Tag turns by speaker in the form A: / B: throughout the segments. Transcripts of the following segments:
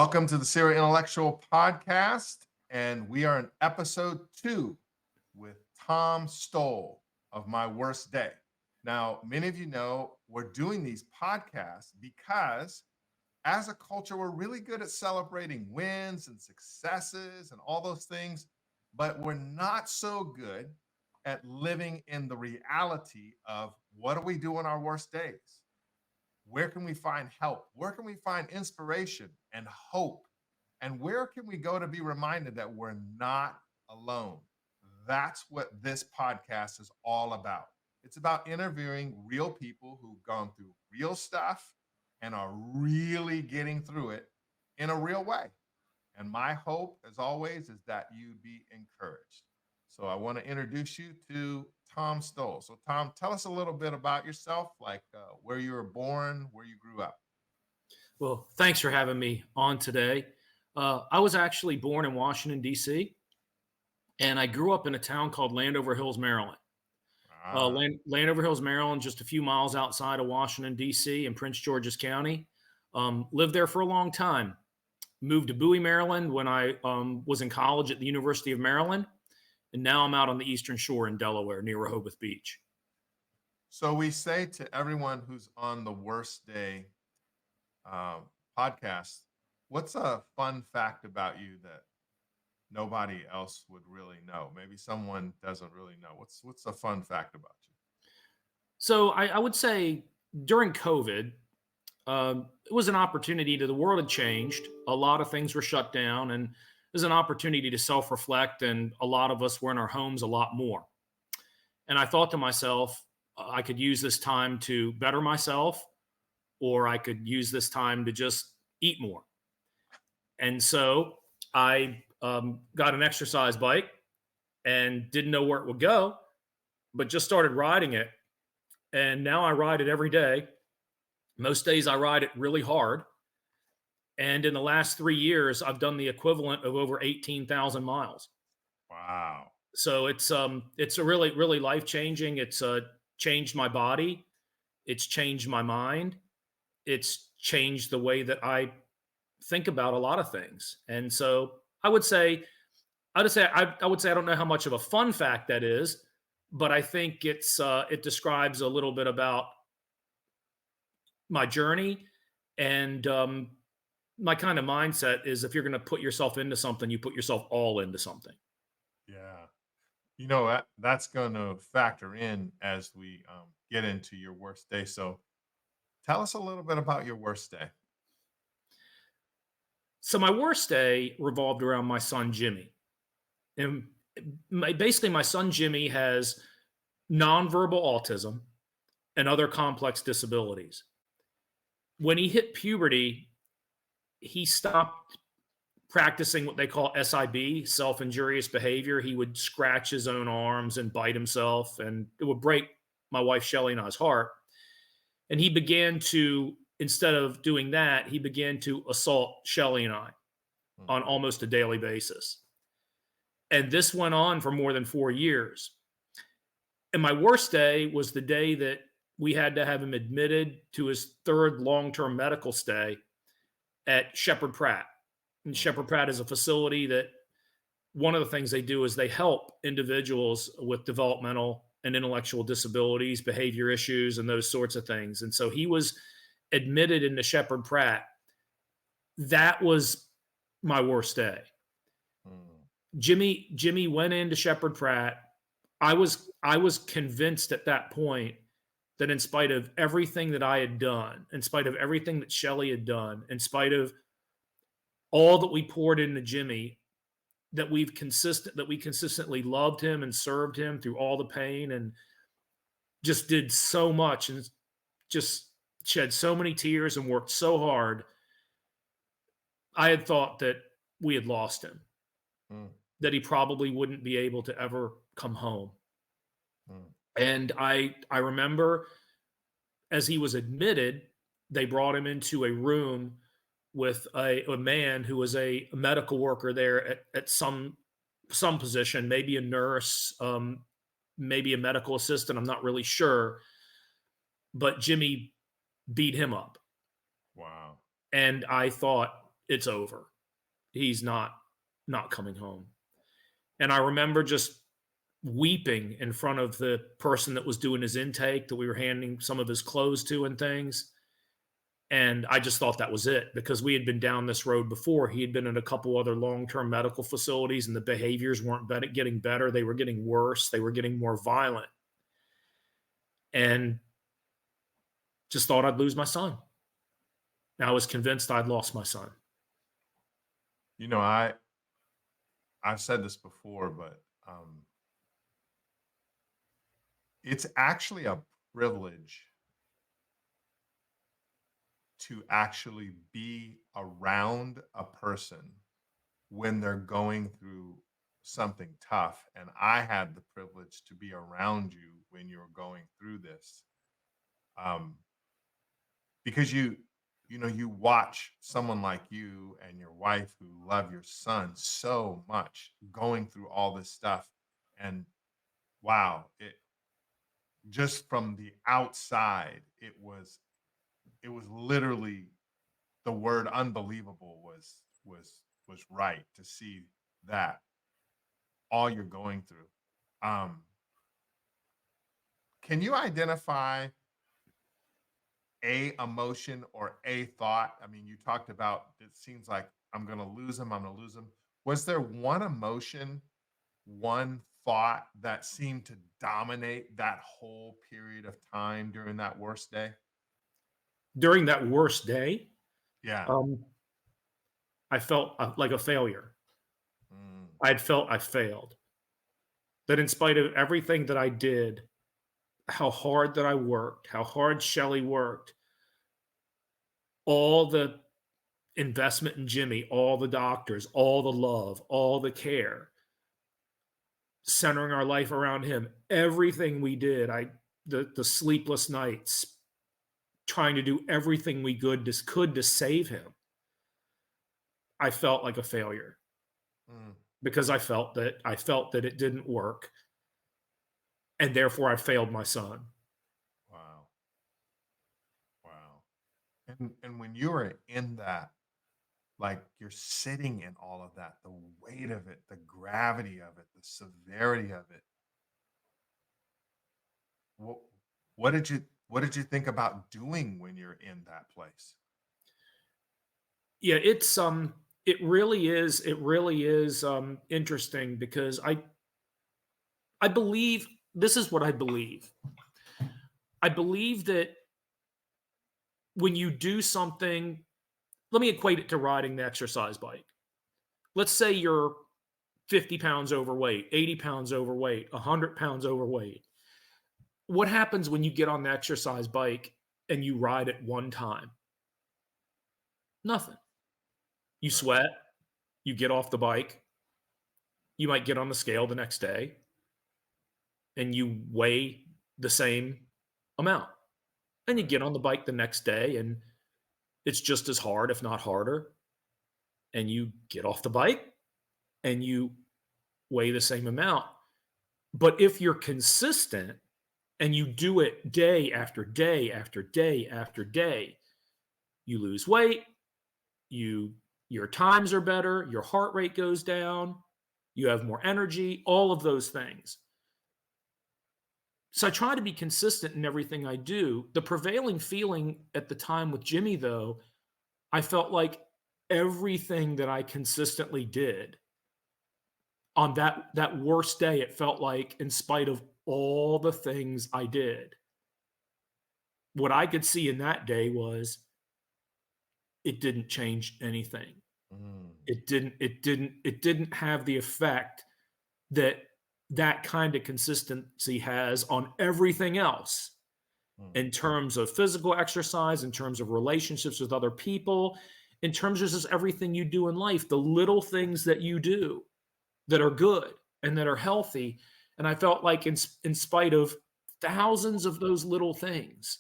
A: Welcome to the Serial Intellectual Podcast, and we are in episode 2 with Tom Stolle of My Worst Day. Now, many of you know we're doing these podcasts because as a culture, we're really good at celebrating wins and successes and all those things, but we're not so good at living in the reality of what do we do on our worst days? Where can we find help? Where can we find inspiration and hope? And where can we go to be reminded that we're not alone? That's what this podcast is all about. It's about interviewing real people who've gone through real stuff and are really getting through it in a real way. And my hope, as always, is that you be encouraged. So I want to introduce you to Tom Stolle. So Tom, tell us a little bit about yourself, like where you were born, where you grew up.
B: Well, thanks for having me on today. I was actually born in Washington, D.C., and I grew up in a town called Landover Hills, Maryland. Landover Hills, Maryland, just a few miles outside of Washington, D.C. in Prince George's County. Lived there for a long time. Moved to Bowie, Maryland when I was in college at the University of Maryland. And now I'm out on the Eastern Shore in Delaware near Rehoboth Beach.
A: So we say to everyone who's on the Worst Day podcast, what's a fun fact about you that nobody else would really know? Maybe someone doesn't really know. What's a fun fact about you?
B: So I would say during COVID, it was an opportunity the world had changed. A lot of things were shut down, and it was an opportunity to self-reflect, and a lot of us were in our homes a lot more. And I thought to myself, I could use this time to better myself, or I could use this time to just eat more. And so I got an exercise bike and didn't know where it would go, but just started riding it. And now I ride it every day. Most days I ride it really hard. And in the last 3 years, I've done the equivalent of over 18,000 miles.
A: Wow.
B: So it's a really, really life-changing. It's changed my body. It's changed my mind. It's changed the way that I think about a lot of things. And so I would say I don't know how much of a fun fact that is, but I think it describes a little bit about my journey. And my kind of mindset is if you're going to put yourself into something, you put yourself all into something.
A: Yeah. You know, that's going to factor in as we get into your worst day. So tell us a little bit about your worst day.
B: So my worst day revolved around my son, Jimmy. And basically, my son, Jimmy, has nonverbal autism and other complex disabilities. When he hit puberty, he stopped practicing what they call SIB, self-injurious behavior. He would scratch his own arms and bite himself, and it would break my wife, Shelly, and I's heart. And he began to, instead of doing that, he began to assault Shelly and I on almost a daily basis. And this went on for more than 4 years. And my worst day was the day that we had to have him admitted to his 3rd long-term medical stay at Shepherd Pratt. And Shepherd Pratt is a facility that one of the things they do is they help individuals with developmental and intellectual disabilities, behavior issues, and those sorts of things. And so he was admitted into Shepherd Pratt. That was my worst day. Jimmy went into Shepherd Pratt. I was convinced at that point that in spite of everything that I had done, in spite of everything that Shelly had done, in spite of all that we poured into Jimmy, that we consistently loved him and served him through all the pain and just did so much and just shed so many tears and worked so hard. I had thought that we had lost him, that he probably wouldn't be able to ever come home. And I remember as he was admitted, they brought him into a room with a man who was a medical worker there at some position, maybe a nurse, maybe a medical assistant. I'm not really sure. But Jimmy beat him up.
A: Wow.
B: And I thought, it's over. He's not coming home. And I remember just weeping in front of the person that was doing his intake that we were handing some of his clothes to and things. And I just thought that was it because we had been down this road before. He had been in a couple other long-term medical facilities and the behaviors weren't getting better. They were getting worse. They were getting more violent. And just thought I'd lose my son. I was convinced I'd lost my son.
A: You know, I've said this before, but it's actually a privilege to actually be around a person when they're going through something tough. And I had the privilege to be around you when you were going through this. Um, because you watch someone like you and your wife who love your son so much going through all this stuff. And wow, it just from the outside, it was literally the word unbelievable was right to see that all you're going through. Um, can you identify a emotion or a thought? I mean, you talked about it seems like I'm going to lose him. I'm going to lose him. Was there one emotion, one thought that seemed to dominate that whole period of time during that worst day?
B: During that worst day,
A: Yeah.
B: um, I felt like a failure.
A: Mm,
B: I'd felt I failed. That in spite of everything that I did, how hard that I worked, how hard Shelly worked, all the investment in Jimmy, all the doctors, all the love, all the care, centering our life around him, everything we did, the sleepless nights, trying to do everything we could to save him. I felt like a failure
A: mm,
B: because I felt that it didn't work and therefore I failed my son.
A: wow. Wow. And when you were in that, like you're sitting in all of that, the weight of it, the gravity of it, the severity of it. What what did you think about doing when you're in that place?
B: Yeah, it really is interesting because I believe this is what I believe. I believe that when you do something, let me equate it to riding the exercise bike. Let's say you're 50 pounds overweight, 80 pounds overweight, 100 pounds overweight. What happens when you get on the exercise bike and you ride it one time? Nothing. You
A: Right.
B: sweat, you get off the bike, you might get on the scale the next day and you weigh the same amount. And you
A: Right.
B: get on the bike the next day and it's just as hard, if not harder. And you get off the bike and you weigh the same amount. But if you're consistent and you do it day after day after day after day, you lose weight, you your times are better, your heart rate goes down, you have more energy, all of those things. So I try to be consistent in everything I do. The prevailing feeling at the time with Jimmy, though, I felt like everything that I consistently did on that worst day, it felt like in spite of all the things I did, what I could see in that day was it didn't change anything.
A: Mm,
B: It didn't have the effect that that kind of consistency has on everything else
A: mm,
B: in terms of physical exercise, in terms of relationships with other people, in terms of just everything you do in life, the little things that you do that are good and that are healthy. And I felt like, in spite of thousands of those little things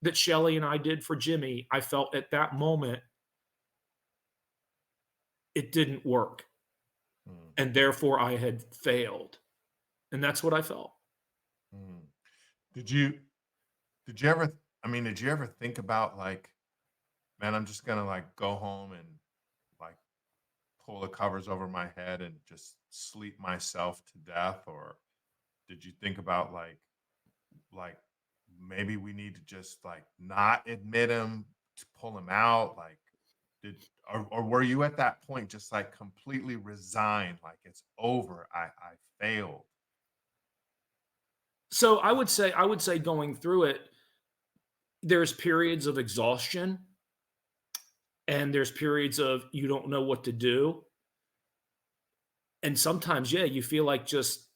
B: that Shelly and I did for Jimmy, I felt at that moment it didn't work.
A: mm,
B: And therefore I had failed. And that's what I felt.
A: mm. Did you did you ever I mean, did you ever think about like, man, I'm just gonna like go home and pull the covers over my head and just sleep myself to death? Or did you think about like maybe we need to just like not admit him to pull him out? Like did or were you at that point just like completely resigned, like it's over, I failed?
B: So I would say going through it, there's periods of exhaustion and there's periods of you don't know what to do. And sometimes, yeah, you feel like just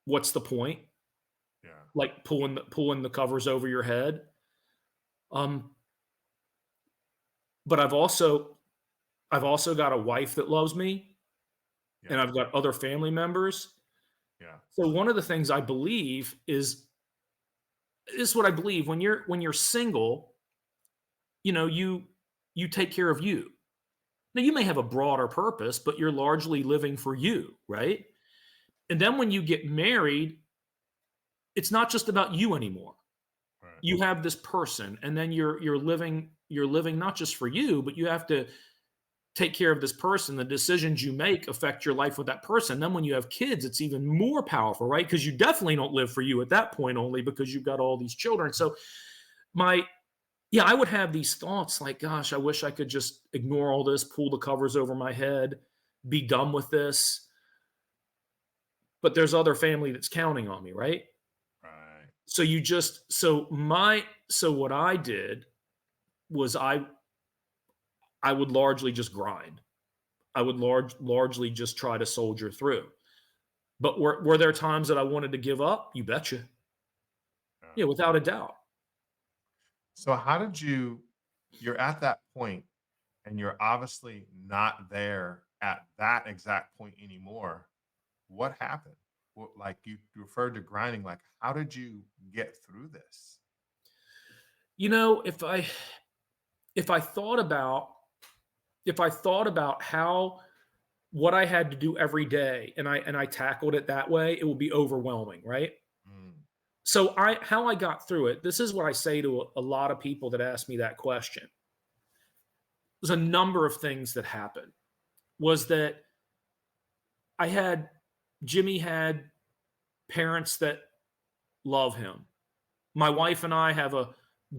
B: what's the point?
A: Yeah.
B: Like pulling the covers over your head. Um, but I've also got a wife that loves me, and
A: Yeah.
B: I've got other family members.
A: Yeah.
B: So one of the things I believe is this is what I believe when you're single, you take care of you. Now you may have a broader purpose, but you're largely living for you, right? And then when you get married, it's not just about you anymore.
A: Right.
B: You have this person, and then you're living not just for you, but you have to take care of this person. The decisions you make affect your life with that person. Then when you have kids, it's even more powerful, right? Because you definitely don't live for you at that point only because you've got all these children. So my yeah, I would have these thoughts like, gosh, I wish I could just ignore all this, pull the covers over my head, be done with this. But there's other family that's counting on me, right?
A: Right.
B: So you just so what I did was I would largely just grind. I would largely just try to soldier through. But were there times that I wanted to give up? You betcha.
A: Yeah.
B: Yeah, without a doubt.
A: So how did you're at that point and you're obviously not there at that exact point anymore. What happened? What, like you referred to grinding, like how did you get through this?
B: You know, if I thought about if I thought about how what I had to do every day and I tackled it that way, it would be overwhelming, right?
A: Mm,
B: So I how I got through it, this is what I say to a lot of people that ask me that question. There's a number of things that happened. Was that I had Jimmy had parents that love him. My wife and I have a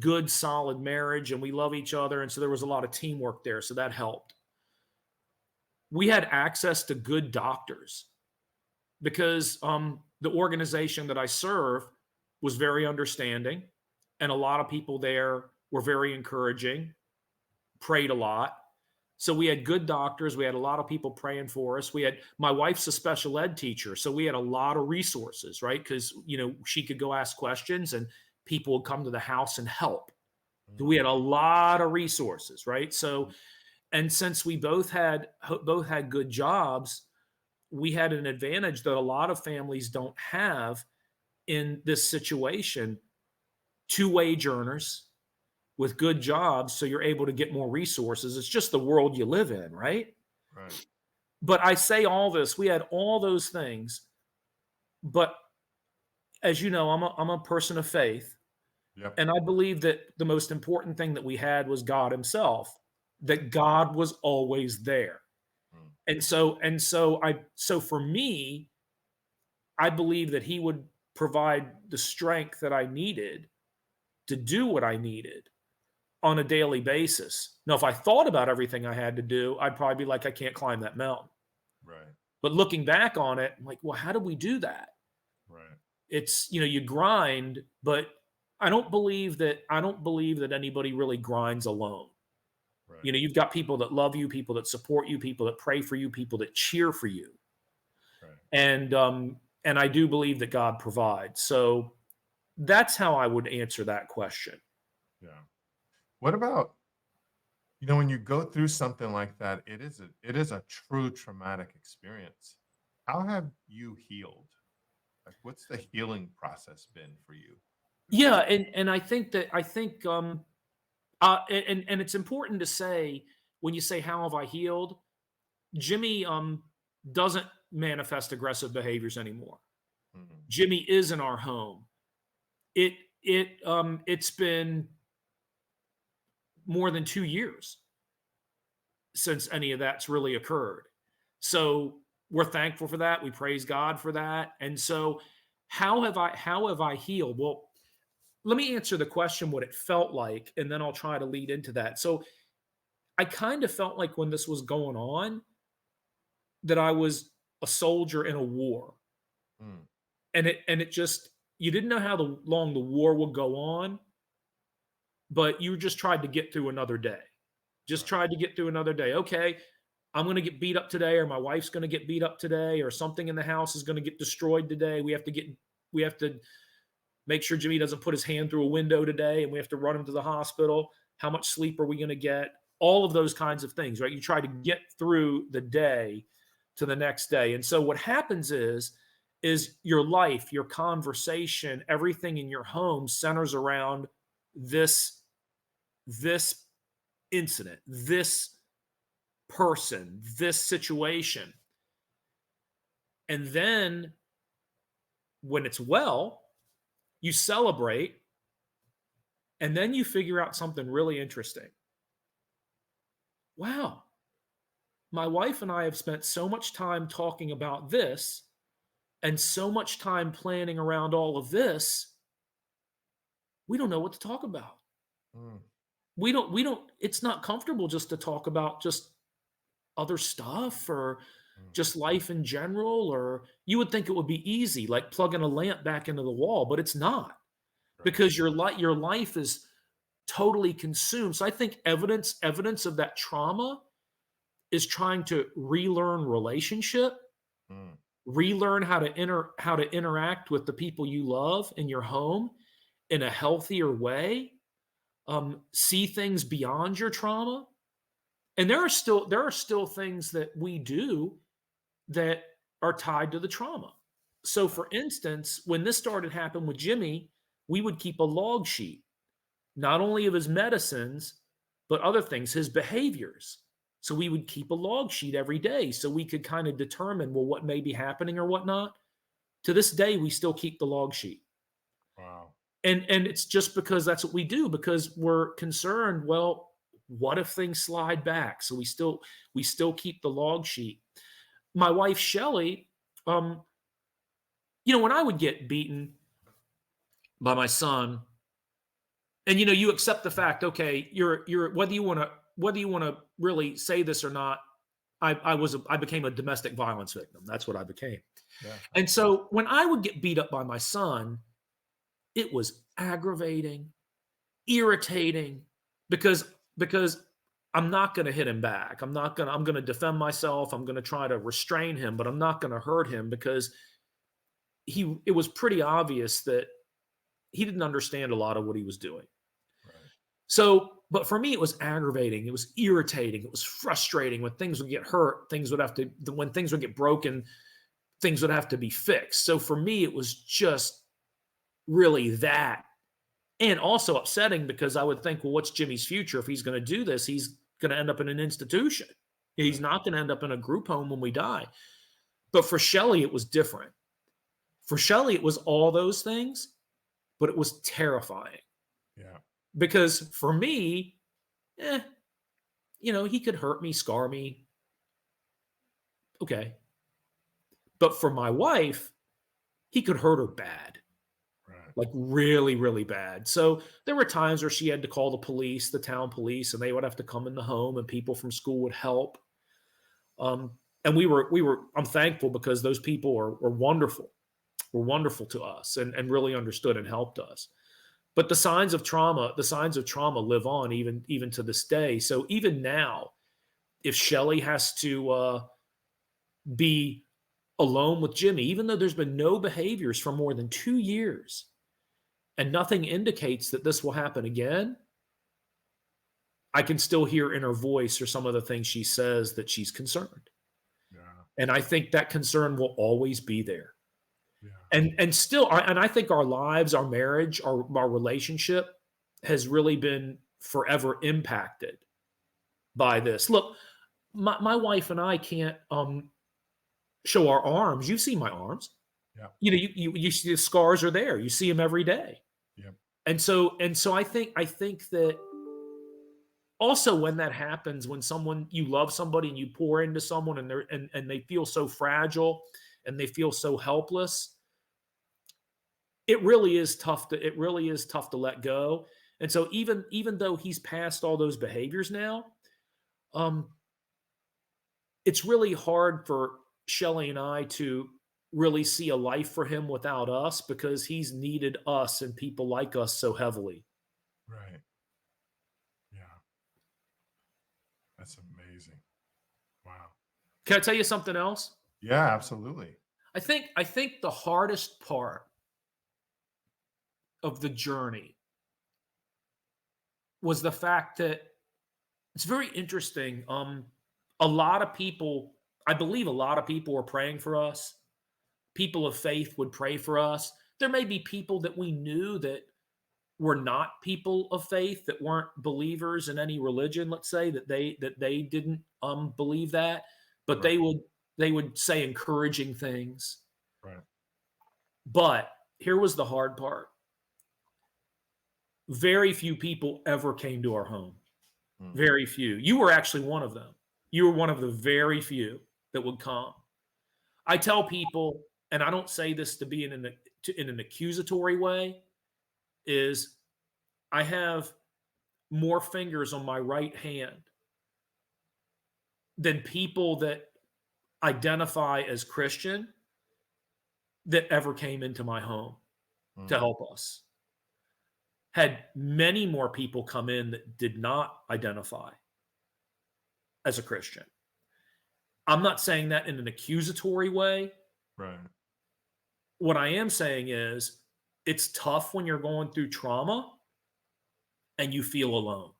B: good solid marriage and we love each other, and so there was a lot of teamwork there, so that helped. We had access to good doctors because the organization that I serve was very understanding, and a lot of people there were very encouraging, prayed a lot. So we had good doctors. We had a lot of people praying for us. We had my wife's a special ed teacher, so we had a lot of resources, right? Because she could go ask questions, and people would come to the house and help. We
A: mm,
B: had a lot of resources, right? So, and since we both had good jobs, we had an advantage that a lot of families don't have in this situation. Two wage earners with good jobs, so you're able to get more resources. It's just the world you live in, right?
A: right.
B: But I say all this, we had all those things, but as you know, I'm a person of faith,
A: Yep.
B: and I believe that the most important thing that we had was God himself, that God was always there.
A: Mm,
B: And so for me, I believe that he would provide the strength that I needed to do what I needed on a daily basis. Now, if I thought about everything I had to do, I'd probably be like, I can't climb that mountain.
A: right.
B: But looking back on it, I'm like, well, how did we do that?
A: Right.
B: It's, you grind, but I don't believe that anybody really grinds alone.
A: Right.
B: You've got people that love you, people that support you, people that pray for you, people that cheer for you.
A: Right.
B: And I do believe that God provides. So that's how I would answer that question.
A: Yeah. What about, when you go through something like that, it is a true traumatic experience. How have you healed? Like what's the healing process been for you through
B: Yeah,
A: this?
B: and I think and it's important to say when you say how have I healed, Jimmy doesn't manifest aggressive behaviors anymore.
A: Mhm.
B: Jimmy is in our home. It it's been more than 2 years since any of that's really occurred. So we're thankful for that. We praise God for that. And so how have I healed? Well, let me answer the question what it felt like, and then I'll try to lead into that. So I kind of felt like when this was going on that I was a soldier in a war.
A: Mm,
B: And it just, you didn't know how long the war would go on, but you just tried to get through another day. Just
A: right.
B: tried to get through another day. Okay, I'm going to get beat up today, or my wife's going to get beat up today, or something in the house is going to get destroyed today. We have to make sure Jimmy doesn't put his hand through a window today, and we have to run him to the hospital. How much sleep are we going to get? All of those kinds of things, right? You try to get through the day to the next day. And so what happens is your life, your conversation, everything in your home centers around this incident, this person, this situation. And then when it's well, you celebrate, and then you figure out something really interesting. Wow, my wife and I have spent so much time talking about this and so much time planning around all of this. We don't know what to talk about.
A: Mm,
B: We don't, it's not comfortable just to talk about just other stuff or
A: mm,
B: just life in general. Or you would think it would be easy, like plugging a lamp back into the wall, but it's not,
A: right.
B: because your life is totally consumed. So I think evidence of that trauma is trying to relearn relationship,
A: Mm,
B: relearn how to interact with the people you love in your home in a healthier way, see things beyond your trauma. And there are still things that we do that are tied to the trauma. So
A: right.
B: for instance, when this started happening with Jimmy, we would keep a log sheet, not only of his medicines, but other things, his behaviors. So we would keep a log sheet every day so we could kind of determine, well, what may be happening or whatnot. To this day, we still keep the log sheet.
A: Wow.
B: And it's just because that's what we do, because we're concerned, well, what if things slide back? So we still keep the log sheet. My wife Shelly, um, when I would get beaten by my son, and you accept the fact, okay, you're whether you want to really say this or not, I became a domestic violence victim. That's what I became.
A: Yeah,
B: And
A: absolutely.
B: so when I would get beat up by my son, it was aggravating, irritating, because I'm not going to hit him back. I'm going to defend myself. I'm going to try to restrain him, but I'm not going to hurt him, because it was pretty obvious that he didn't understand a lot of what he was doing.
A: Right.
B: So, but for me, it was aggravating. It was irritating. It was frustrating when things would get hurt. When things would get broken, things would have to be fixed. So for me, it was just really that. And also upsetting, because I would think, well, what's Jimmy's future? If he's going to do this, he's going to end up in an institution. He's
A: Right.
B: not going to end up in a group home when we die. But for Shelly, it was different. For Shelly, it was all those things, but it was terrifying.
A: Yeah.
B: Because for me, eh, he could hurt me, scar me. Okay. But for my wife, he could hurt her bad,
A: Right.
B: like really, really bad. So there were times where she had to call the police, the town police, and they would have to come in the home, and people from school would help. Um, and I'm thankful, because those people were wonderful to us, and really understood and helped us. But the signs of trauma live on, even to this day. So even now, if Shelly has to be alone with Jimmy, even though there's been no behaviors for more than 2 years, and nothing indicates that this will happen again, I can still hear in her voice or some of the things she says that she's concerned.
A: Yeah.
B: And I think that concern will always be there.
A: Yeah.
B: And I think our lives, our marriage, our relationship has really been forever impacted by this. Look, my wife and I can't show our arms. You've seen my arms.
A: Yeah.
B: You see the scars are there. You see them every day.
A: Yep.
B: And so I think that also when that happens, when someone you love somebody and you pour into someone and and they feel so fragile and they feel so helpless, it really is tough to let go. And so even though he's past all those behaviors now, um, it's really hard for Shelly and I to really see a life for him without us because he's needed us and people like us so heavily.
A: Right. Yeah. That's amazing. Wow.
B: Can I tell you something else?
A: Yeah, absolutely.
B: I think the hardest part of the journey was the fact that it's very interesting. A lot of people, I believe, a lot of people were praying for us. People of faith would pray for us. There may be people that we knew that were not people of faith, that weren't believers in any religion. Let's say that they didn't believe that, but
A: Right.
B: they would say encouraging things.
A: Right.
B: But here was the hard part: very few people ever came to our home.
A: Mm.
B: Very few. You were actually one of them. You were one of the very few that would come. I tell people, and I don't say this to be in an accusatory way, is I have more fingers on my right hand than people that identify as Christian that ever came into my home to
A: Mm.
B: help us. Had many more people come in that did not identify as a Christian. I'm not saying that in an accusatory way.
A: Right.
B: What I am saying is it's tough when you're going through trauma and you feel alone.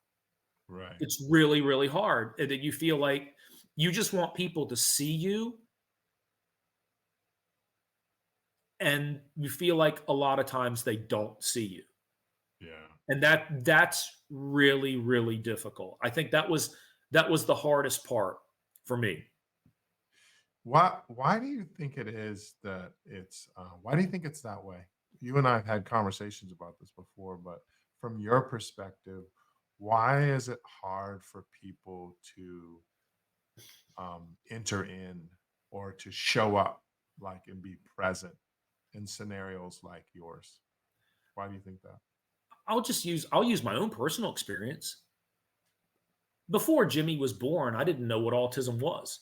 A: Right.
B: It's really, really hard. And that you feel like you just want people to see you, and you feel like a lot of times they don't see you.
A: Yeah.
B: And that's really, really difficult. I think that was the hardest part for me.
A: Why do you think it is that why do you think it's that way? You and I have had conversations about this before, but from your perspective, why is it hard for people to enter in or to show up like and be present in scenarios like yours? Why do you think that?
B: I'll use my own personal experience. Before Jimmy was born, I didn't know what autism was.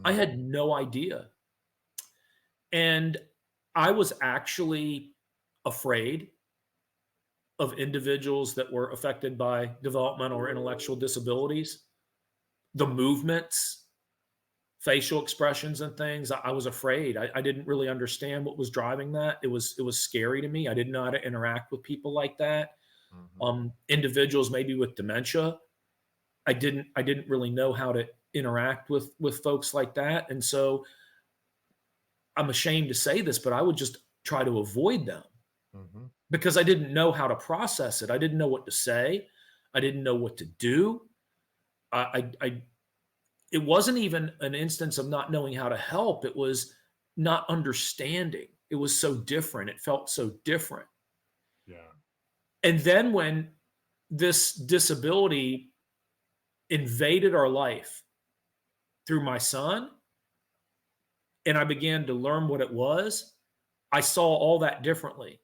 B: I
A: Mm.
B: had no idea. And I was actually afraid of individuals that were affected by developmental or intellectual disabilities, the movements, facial expressions, and things. I was afraid. I didn't really understand what was driving that. It was scary to me. I didn't know how to interact with people like that.
A: Mhm.
B: Individuals maybe with dementia. I didn't really know how to interact with folks like that. And so I'm ashamed to say this, but I would just try to avoid them
A: Mhm.
B: because I didn't know how to process it. I didn't know what to say. I didn't know what to do. I it wasn't even an instance of not knowing how to help. It was not understanding. It was so different. It felt so different.
A: Yeah.
B: And then when this disability invaded our life through my son, and I began to learn what it was, I saw all that differently.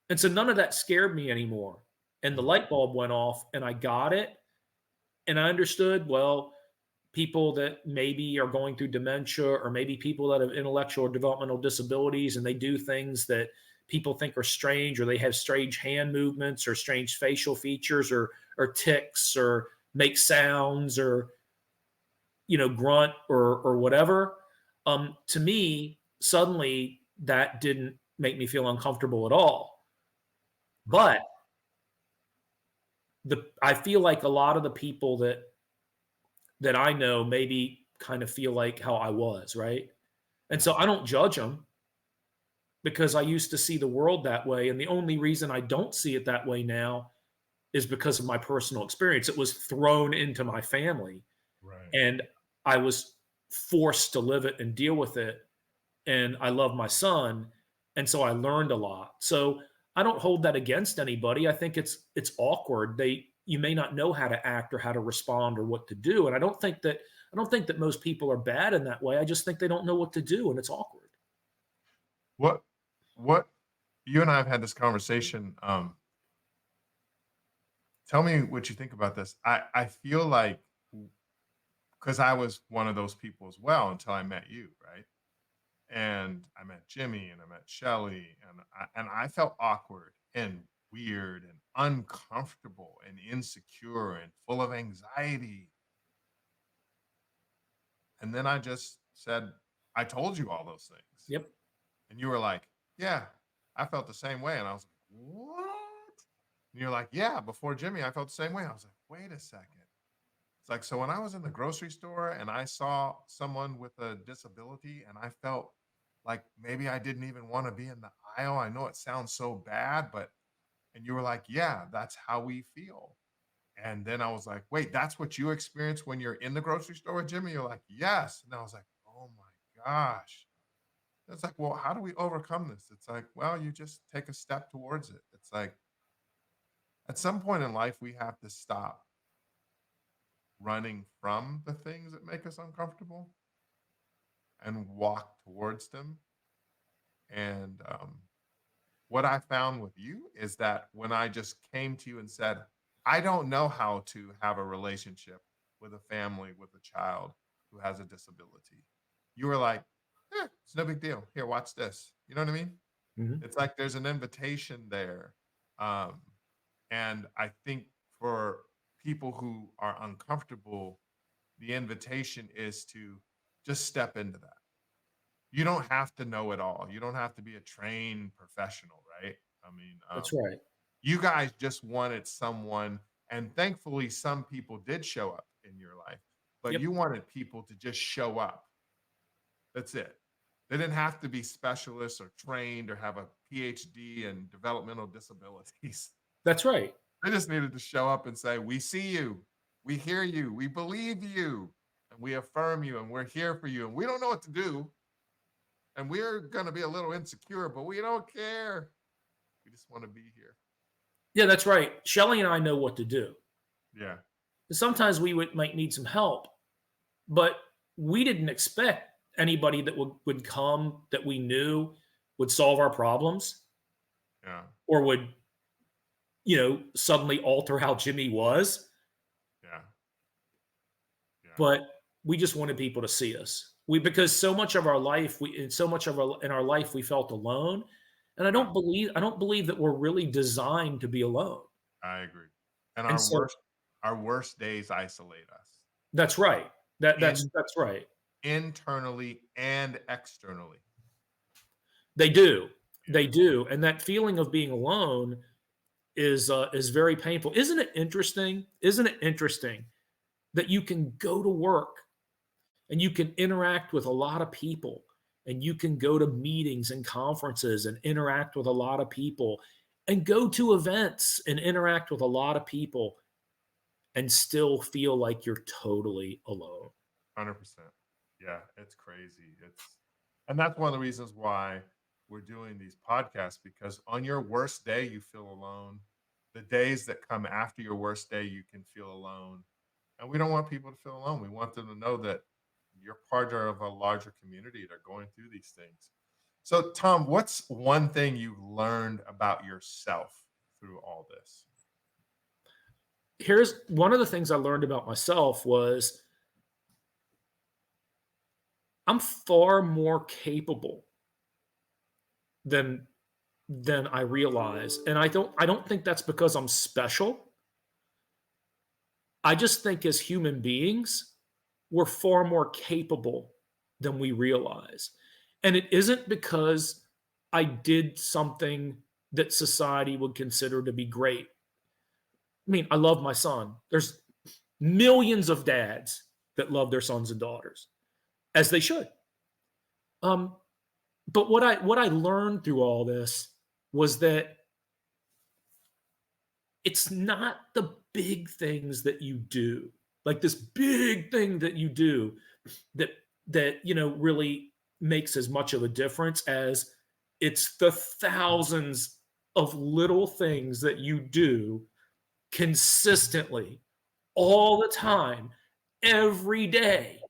B: And so none of that scared me anymore. And the
A: Mm.
B: light bulb went off and I got it. And I understood, well, people that maybe are going through dementia or maybe people that have intellectual or developmental disabilities and they do things that people think are strange, or they have strange hand movements or strange facial features or tics or make sounds or grunt or whatever. To me, suddenly that didn't make me feel uncomfortable at all.
A: Right.
B: But I feel like a lot of the people that I know maybe kind of feel like how I was, right? And so
A: Yeah.
B: I don't judge them because I used to see the world that way. And the only reason I don't see it that way now is because of my personal experience. It was thrown into my family
A: Right.
B: and I was forced to live it and deal with it. And I love my son. And so I learned a lot. So I don't hold that against anybody. I think it's awkward. you may not know how to act or how to respond or what to do. And I don't think that most people are bad in that way. I just think they don't know what to do, and it's awkward.
A: What what you and I have had this conversation. Tell me what you think about this. I feel like because I was one of those people as well until I met you, right? And I met Jimmy and I met Shelly, and I felt awkward and weird and uncomfortable and insecure and full of anxiety. And then I just said, I told you all those things.
B: Yep.
A: And you were like, yeah, I felt the same way. And I was like, what? And you're like, yeah, before Jimmy, I felt the same way. I was like, wait a second. It's like, so when I was in the grocery store and I saw someone with a disability and I felt like maybe I didn't even want to be in the aisle. I know it sounds so bad, but, and you were like, yeah, that's how we feel. And then I was like, wait, that's what you experience when you're in the grocery store with Jimmy? You're like, yes. And I was like, oh my gosh. It's like, well, how do we overcome this? It's like, well, you just take a step towards it. It's like at some point in life, we have to stop running from the things that make us uncomfortable and walk towards them. And what I found with you is that when I just came to you and said, I don't know how to have a relationship with a family with a child who has a disability, you were like, it's no big deal. Here, watch this. You know what I mean?
B: Mhm.
A: It's like there's an invitation there. Um, and I think for people who are uncomfortable, the invitation is to just step into that. You don't have to know it all. You don't have to be a trained professional, right? I mean,
B: That's right.
A: you guys just wanted someone, and thankfully, some people did show up in your life, but
B: Yep.
A: you wanted people to just show up. That's it. They didn't have to be specialists or trained or have a PhD in developmental disabilities.
B: That's right.
A: They just needed to show up and say, we see you, we hear you, we believe you, and we affirm you, and we're here for you. And we don't know what to do. And we're going to be a little insecure, but we don't care. We just want to be here.
B: Yeah, that's right. Shelly and I know what to do.
A: Yeah.
B: Sometimes might need some help, but we didn't expect anybody that would come that we knew would solve our problems
A: Yeah.
B: or would, suddenly alter how Jimmy was.
A: Yeah. Yeah.
B: But we just wanted people to see us. Because so much of our life, in our life, we felt alone. And I
A: Yeah.
B: don't believe that we're really designed to be alone.
A: I agree. And
B: And so
A: our worst days isolate us
B: that's right.
A: in
B: That's right.
A: internally and externally.
B: They do.
A: Yeah.
B: They do. And that feeling of being alone is very painful. Isn't it interesting? Isn't it interesting that you can go to work and you can interact with a lot of people and you can go to meetings and conferences and interact with a lot of people and go to events and interact with a lot of people and still feel like you're totally alone?
A: 100%. Yeah, it's crazy. And that's one of the reasons why we're doing these podcasts, because on your worst day, you feel alone. The days that come after your worst day, you can feel alone. And we don't want people to feel alone. We want them to know that you're part of a larger community that are going through these things. So, Tom, what's one thing you learned about yourself through all this?
B: Here's one of the things I learned about myself was I'm far more capable than I realize. And I don't think that's because I'm special. I just think as human beings, we're far more capable than we realize. And it isn't because I did something that society would consider to be great. I mean, I love my son. There's millions of dads that love their sons and daughters, as they should. Um, but what I learned through all this was that it's not the big things that you do, like this big thing that you do that really makes as much of a difference as it's the thousands of little things that you do consistently, all the time, every day,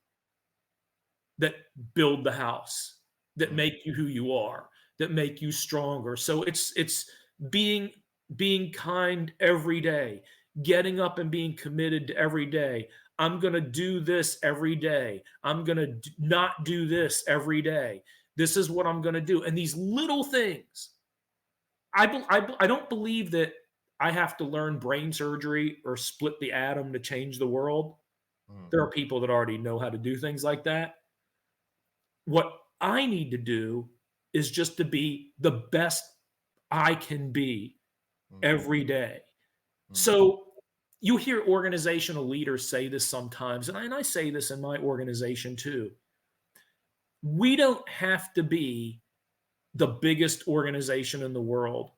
B: that build the house, that
A: Mm,
B: make you who you are, that make you stronger. So it's being being kind every day, getting up and being committed to every day. I'm going to do this every day. I'm going to not do this every day. This is what I'm going to do. And these little things, I don't believe that I have to learn brain surgery or split the atom to change the world.
A: mm,
B: There are people that already know how to do things like that. What I need to do is just to be the best I can be
A: mm,
B: every day.
A: mm,
B: So you hear organizational leaders say this sometimes, and I say this in my organization too. We don't have to be the biggest organization in the world.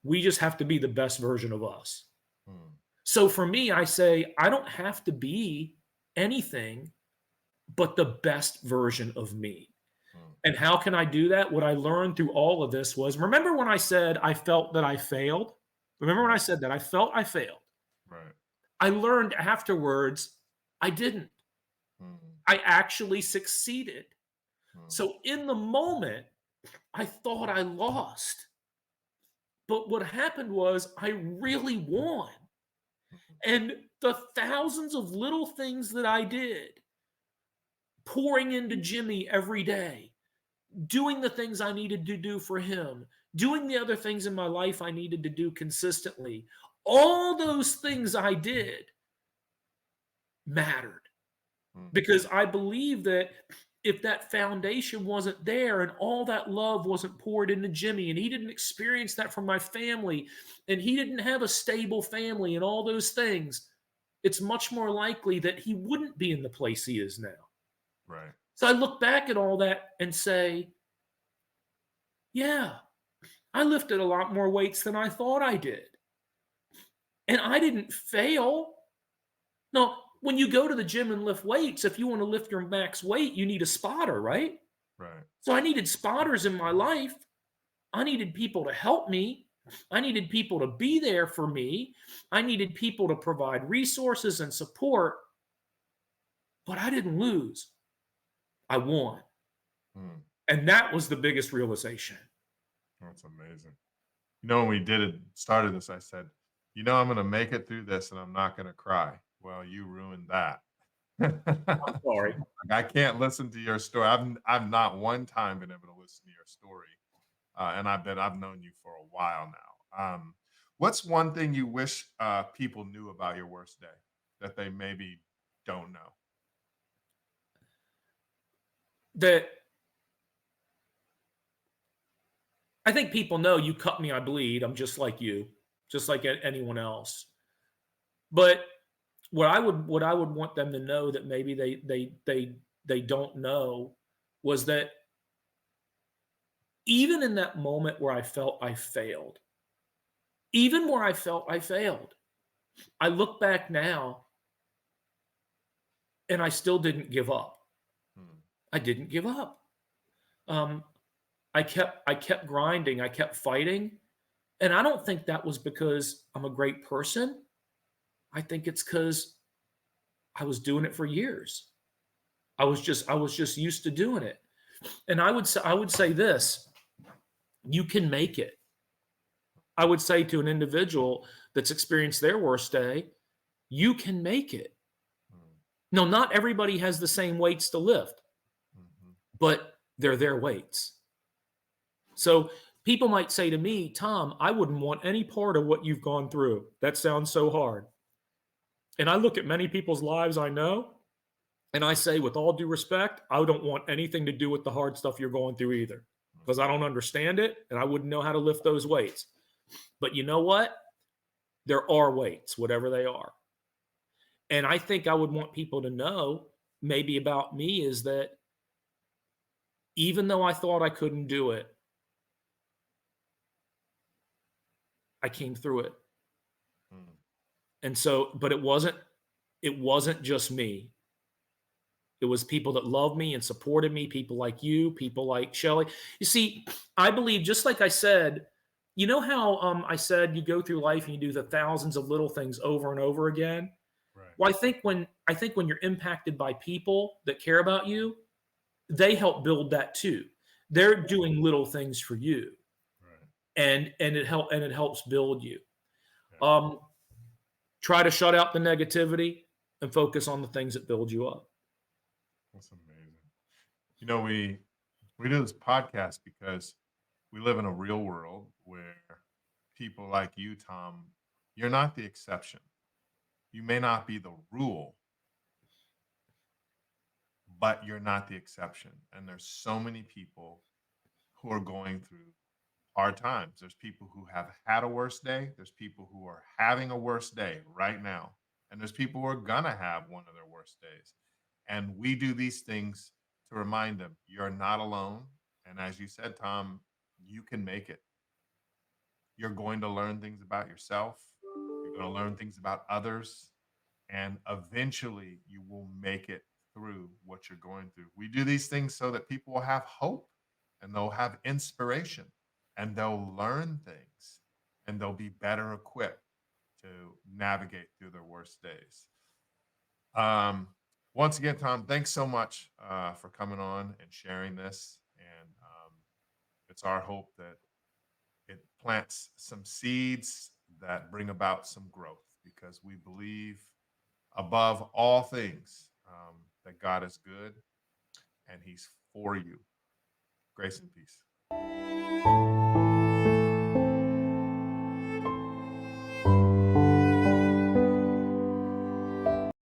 B: We just have to be the best version of us.
A: mm,
B: So for me, I say, I don't have to be anything but the best version of me.
A: mm.
B: And how can I do that? What I learned through all of this was, remember when I said I felt that I failed? Remember when I
A: Right,
B: said that I felt I failed?
A: right.
B: I learned afterwards I didn't.
A: Mm,
B: I actually succeeded.
A: mm,
B: So in the moment, I thought I lost. But what happened was I really won.
A: mm,
B: And the thousands of little things that I did, pouring into Jimmy every day, doing the things I needed to do for him, doing the other things in my life I needed to do consistently, all those things I did mattered,
A: mm,
B: because I believe that if that foundation wasn't there and all that love wasn't poured into Jimmy and he didn't experience that from my family and he didn't have a stable family and all those things, it's much more likely that he wouldn't be in the place he is now.
A: right.
B: So I look back at all that and say, yeah, I lifted a lot more weights than I thought I did. And I didn't fail. No, when you go to the gym and lift weights, if you want to lift your max weight, you need a spotter, right?
A: Right.
B: So I needed spotters in my life. I needed people to help me. I needed people to be there for me. I needed people to provide resources and support. But I didn't lose. I won.
A: Mm,
B: And that was the biggest realization.
A: that's amazing. When we started this, I said, I'm going to make it through this and I'm not going to cry. Well, you ruined that.
B: I'm sorry.
A: I can't listen to your story. I've not one time been able to listen to your story, and I've known you for a while now. What's one thing you wish people knew about your worst day that they maybe don't know?
B: That I think people know, you cut me, I bleed. I'm just like you, just like anyone else. But what I would want them to know that maybe they don't know was that even in that moment where I felt I failed, even where I felt I failed, I look back now and I still didn't give up.
A: Mm,
B: I didn't give up. Um, I kept grinding. I kept fighting, and I don't think that was because I'm a great person. I think it's because I was doing it for years. I was just used to doing it. And I would say this: you can make it. I would say to an individual that's experienced their worst day, you can make it.
A: mm,
B: No, not everybody has the same weights to lift,
A: mhm,
B: but they're their weights. So people might say to me, Tom, I wouldn't want any part of what you've gone through. That sounds so hard. And I look at many people's lives I know, and I say, with all due respect, I don't want anything to do with the hard stuff you're going through either, because I don't understand it and I wouldn't know how to lift those weights. But you know what? There are weights, whatever they are. And I think I would want people to know, maybe about me, is that even though I thought I couldn't do it, I came through it.
A: mm,
B: And so, but it wasn't just me. It was people that loved me and supported me, people like you, people like Shelly. You see, I believe, just like I said, You know how I said you go through life and you do the thousands of little things over and over again?
A: Right.
B: Well, I think when you're impacted by people that care about you, they help build that too. They're doing little things for you,
A: Right.
B: and it helps build you.
A: Yeah.
B: Um, Try to shut out the negativity and focus on the things that build you up.
A: That's amazing. We do this podcast because we live in a real world where people like you, Tom, you're not the exception. You may not be the rule, but you're not the exception. And there's so many people who are going through hard times. There's people who have had a worse day. There's people who are having a worse day right now. And there's people who are going to have one of their worst days. And we do these things to remind them you're not alone. And as you said, Tom, you can make it. You're going to learn things about yourself, you're going to learn things about others, and eventually you will make it through what you're going through. We do these things so that people will have hope and they'll have inspiration and they'll learn things and they'll be better equipped to navigate through their worst days. Um, Once again, Tom, thanks so much for coming on and sharing this. And it's our hope that it plants some seeds that bring about some growth because we believe above all things that God is good and he's for you. Grace and peace.